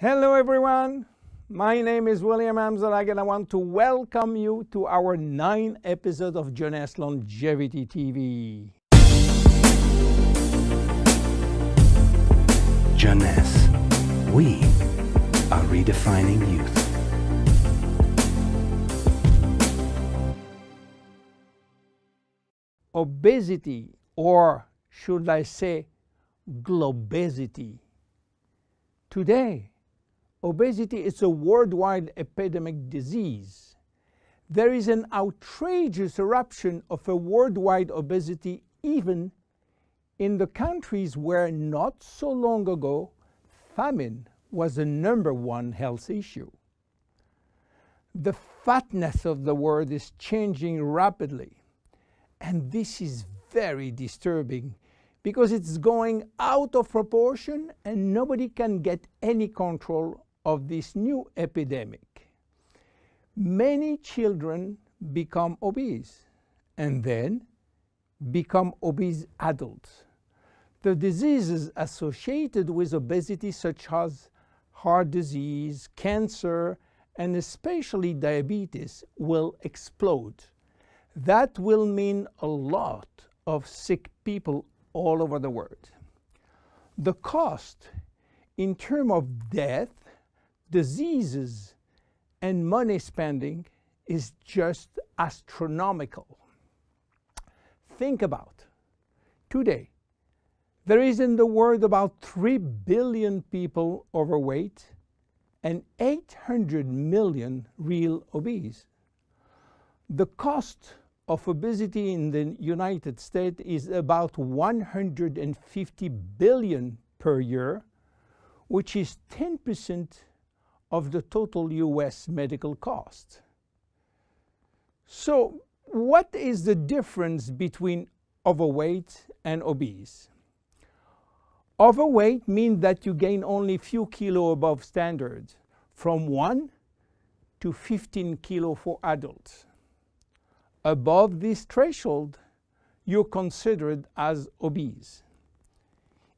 Hello everyone, my name is William Amzallag and I want to welcome you to our 9th episode of Jeunesse Longevity TV. Jeunesse, we are redefining youth. Obesity, or should I say globesity. Today, obesity is a worldwide epidemic disease. There is an outrageous eruption of a worldwide obesity even in the countries where not so long ago famine was the #1 health issue. The fatness of the world is changing rapidly, and this is very disturbing because it's going out of proportion and nobody can get any control of this new epidemic. Many children become obese and then become obese adults. The diseases associated with obesity, such as heart disease, cancer, and especially diabetes, will explode. That will mean a lot of sick people all over the world. The cost in terms of death, diseases, and money spending is just astronomical. Think about today. There is in the world about 3 billion people overweight and 800 million real obese. The cost of obesity in the United States is about 150 billion per year, which is 10% of the total US medical cost. So what is the difference between overweight and obese? Overweight means that you gain only few kilos above standard, from 1 to 15 kilos for adults. Above this threshold, you're considered as obese.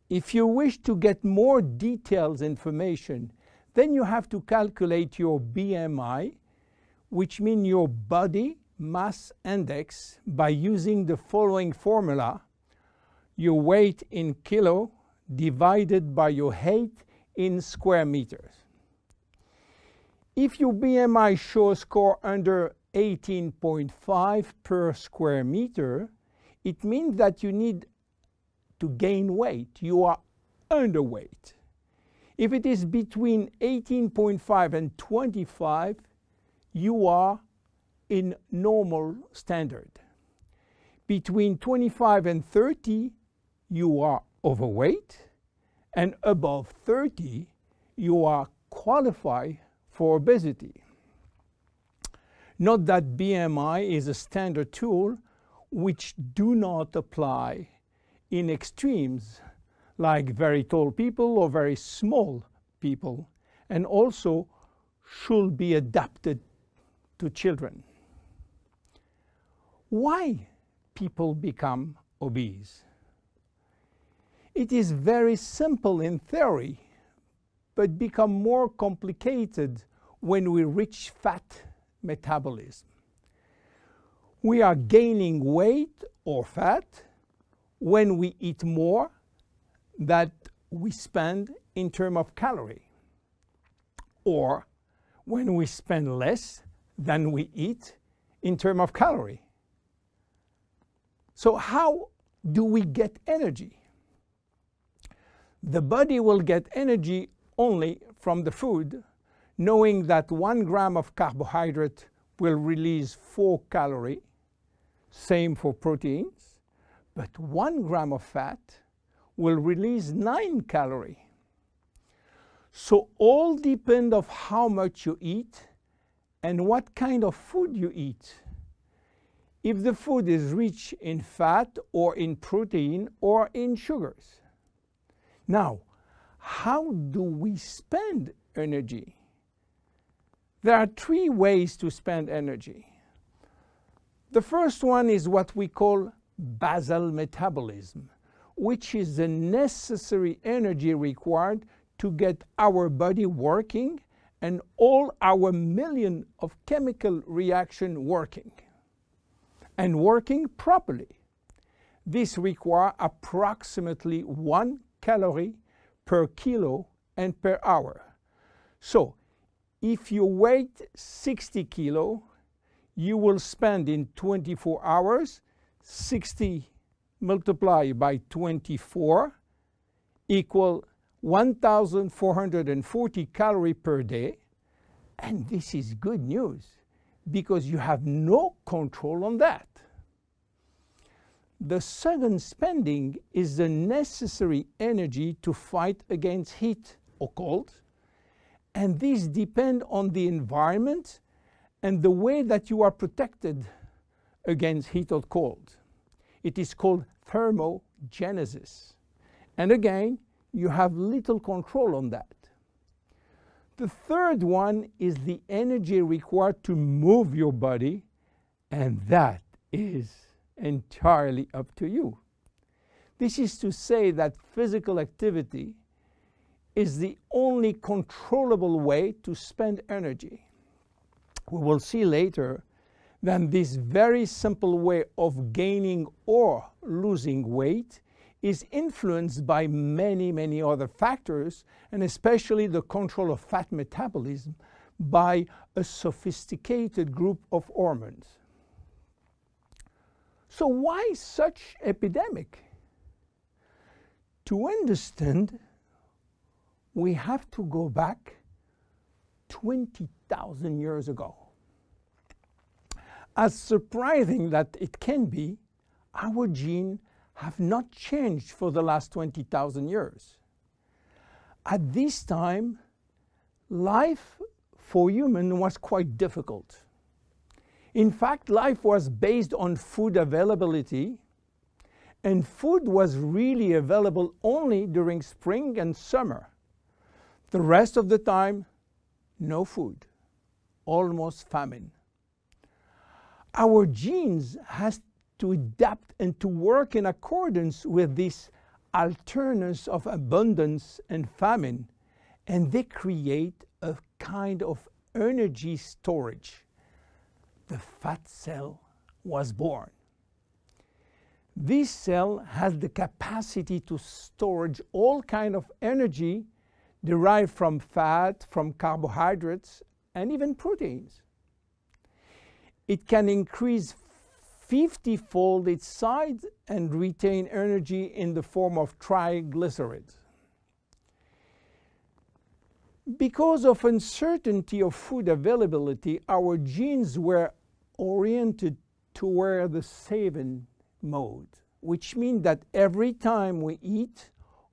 If you wish to get more detailed information, then you have to calculate your BMI, which means your body mass index, by using the following formula: your weight in kilo divided by your height in square meters. If your BMI shows score under 18.5 per square meter, it means that you need to gain weight. You are underweight. If it is between 18.5 and 25, you are in normal standard. Between 25 and 30, you are overweight, and above 30, you are qualified for obesity. Note that BMI is a standard tool which do not apply in extremes like very tall people or very small people, and also should be adapted to children. Why people become obese? It is very simple in theory, but become more complicated when we reach fat metabolism. We are gaining weight or fat when we eat more than we spend in terms of calorie, or when we spend less than we eat in terms of calorie. So how do we get energy? The body will get energy only from the food, knowing that 1 gram of carbohydrate will release 4 calories, same for proteins, but 1 gram of fat will release 9 calories. So all depend on how much you eat and what kind of food you eat. If the food is rich in fat or in protein or in sugars. Now, how do we spend energy? There are 3 ways to spend energy. The first one is what we call basal metabolism, which is the necessary energy required to get our body working and all our million of chemical reaction working and working properly. This requires approximately 1 calorie per kilo and per hour. So if you weigh 60 kilo, you will spend in 24 hours 60 multiplied by 24 equal 1,440 calories per day. And this is good news because you have no control on that. The second spending is the necessary energy to fight against heat or cold, and these depend on the environment and the way that you are protected against heat or cold. It is called thermogenesis. And again, you have little control on that. The third one is the energy required to move your body, and that is entirely up to you. This is to say that physical activity is the only controllable way to spend energy. We will see later that this very simple way of gaining or losing weight is influenced by many other factors, and especially the control of fat metabolism by a sophisticated group of hormones. So why such epidemic? To understand, we have to go back 20,000 years ago. As surprising that it can be, our genes have not changed for the last 20,000 years. At this time, life for humans was quite difficult. In fact, life was based on food availability, and food was really available only during spring and summer. The rest of the time, no food, almost famine. Our genes has to adapt and to work in accordance with this alternance of abundance and famine, and they create a kind of energy storage. The fat cell was born. This cell has the capacity to store all kinds of energy derived from fat, from carbohydrates, and even proteins. It can increase 50-fold its size and retain energy in the form of triglycerides. Because of uncertainty of food availability, our genes were oriented toward the saving mode, which means that every time we eat,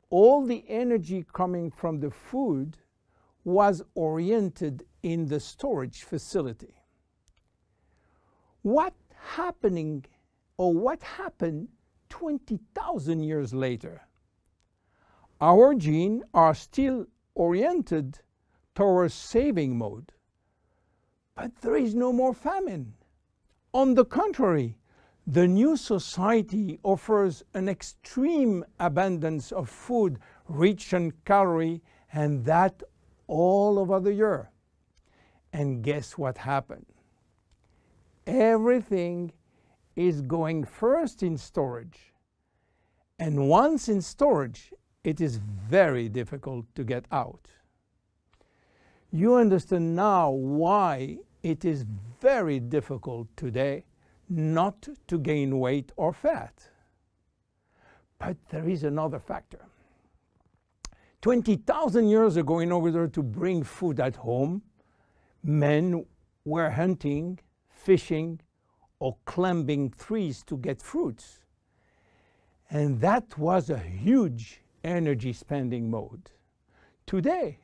all the energy coming from the food was oriented in the storage facility. What happened 20,000 years later? Our genes are still oriented towards saving mode, but there is no more famine. On the contrary, the new society offers an extreme abundance of food rich in calories, and that all over the year. And guess what happened? Everything is going first in storage, and once in storage, it is very difficult to get out. You understand now why it is very difficult today not to gain weight or fat. But there is another factor. 20,000 years ago, in order to bring food at home, men were hunting, fishing, or climbing trees to get fruits. And that was a huge energy spending mode. Today,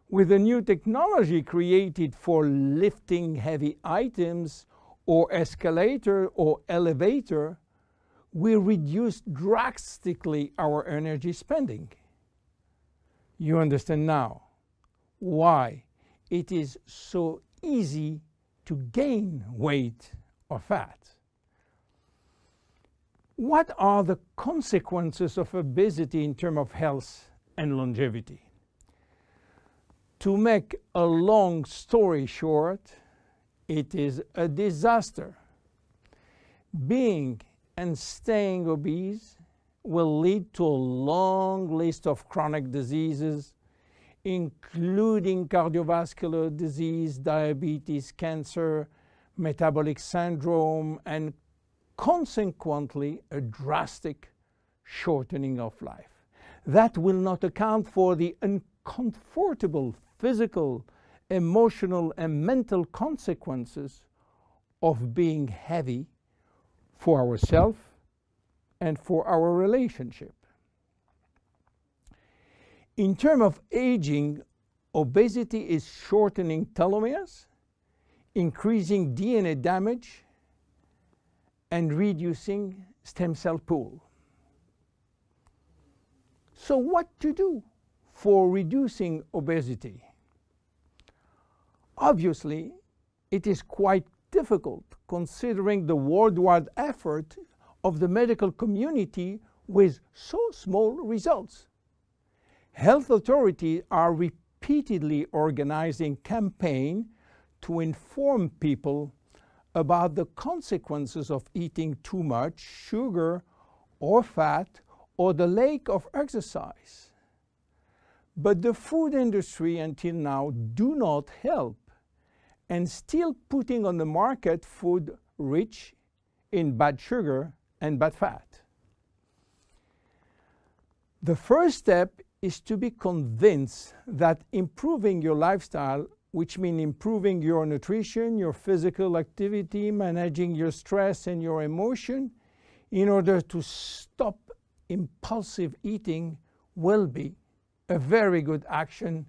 with a new technology created for lifting heavy items or escalator or elevator, we reduce drastically our energy spending. You understand now why it is so easy to gain weight or fat. What are the consequences of obesity in terms of health and longevity? To make a long story short, it is a disaster. Being and staying obese will lead to a long list of chronic diseases, including cardiovascular disease, diabetes, cancer, metabolic syndrome, and consequently a drastic shortening of life. That will not account for the uncomfortable physical, emotional, and mental consequences of being heavy for ourselves and for our relationship. In terms of aging, obesity is shortening telomeres, increasing DNA damage, and reducing stem cell pool. So what to do for reducing obesity? Obviously, it is quite difficult considering the worldwide effort of the medical community with so small results. Health authorities are repeatedly organizing campaigns to inform people about the consequences of eating too much sugar or fat or the lack of exercise. But the food industry until now do not help and still putting on the market food rich in bad sugar and bad fat. The first step is to be convinced that improving your lifestyle, which means improving your nutrition, your physical activity, managing your stress and your emotion, in order to stop impulsive eating, will be a very good action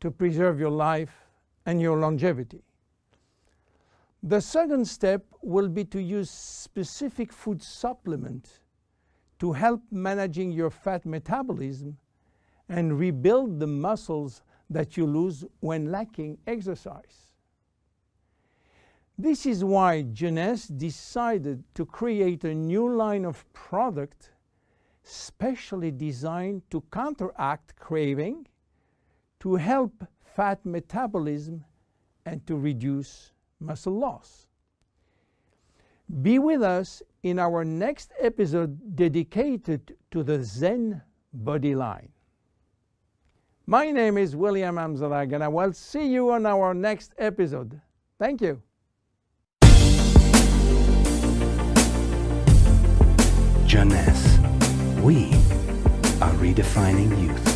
to preserve your life and your longevity. The second step will be to use specific food supplements to help managing your fat metabolism and rebuild the muscles that you lose when lacking exercise. This is why Jeunesse decided to create a new line of product specially designed to counteract craving, to help fat metabolism, and to reduce muscle loss. Be with us in our next episode dedicated to the Zen body line. My name is William Amzallag, and I will see you on our next episode. Thank you. Jeunesse. We are redefining youth.